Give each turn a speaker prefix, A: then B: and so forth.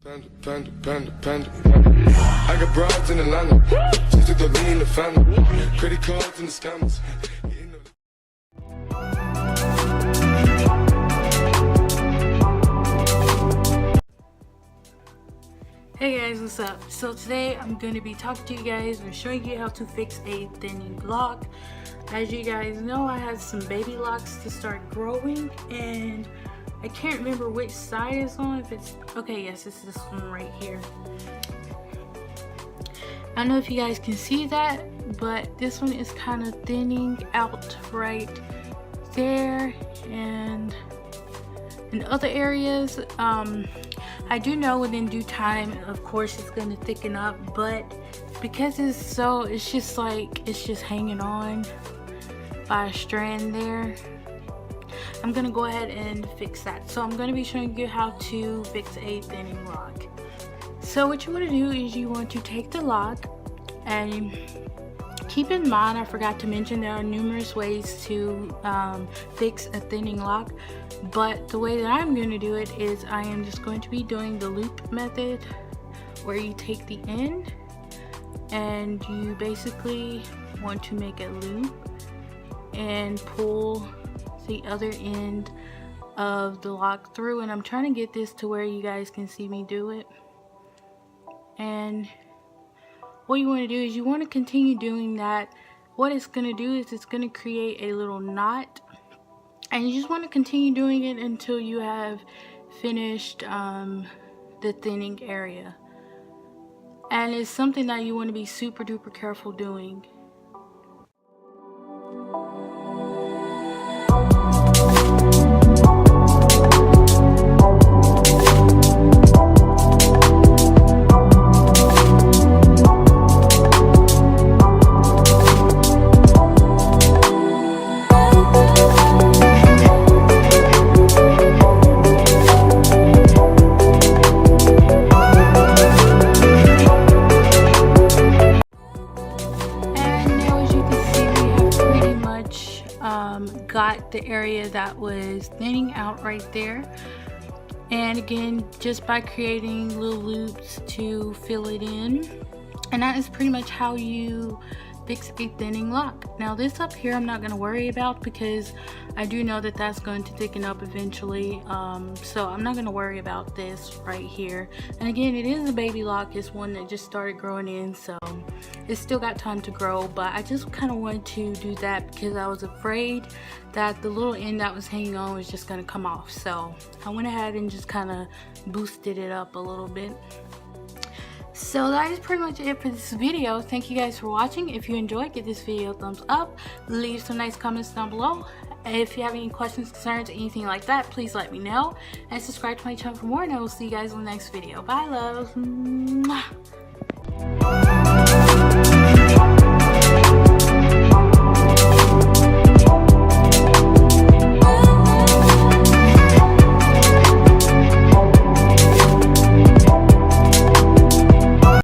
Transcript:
A: I got broads in Atlanta. Just took the lean in the family. Credit cards and the scammers.
B: Hey guys, what's up? So today I'm going to be talking to you guys and showing you how to fix a thinning lock. As you guys know, I had some baby locks to start growing and I can't remember which side it's on. If it's okay, yes, it's this one right here. I don't know if you guys can see that, but this one is kind of thinning out right there, and in other areas I do know within due time, of course, it's going to thicken up, but because it's just hanging on by a strand there, I'm going to go ahead and fix that. So I'm going to be showing you how to fix a thinning lock. So what you want to do is you want to take the lock, and keep in mind, I forgot to mention there are numerous ways to fix a thinning lock, but the way that I'm going to do it is I am just going to be doing the loop method, where you take the end and you basically want to make a loop and pull the other end of the lock through, and I'm trying to get this to where you guys can see me do it. And what you want to do is you want to continue doing that. What it's going to do is it's going to create a little knot, and you just want to continue doing it until you have finished the thinning area. And it's something that you want to be super duper careful doing. Got the area that was thinning out right there, and again, just by creating little loops to fill it in, and that is pretty much how you fix a thinning lock. Now this up here I'm not going to worry about because I do know that that's going to thicken up eventually, so I'm not going to worry about this right here. And again, it is a baby lock. It's one that just started growing in, so it's still got time to grow, but I just kind of wanted to do that because I was afraid that the little end that was hanging on was just going to come off. So I went ahead and just kind of boosted it up a little bit. So that is pretty much it for this video. Thank you guys for watching. If you enjoyed, give this video a thumbs up, leave some nice comments down below. If you have any questions, concerns, anything like that, please let me know, and subscribe to my channel for more, and I will see you guys in the next video. Bye, loves. Mwah.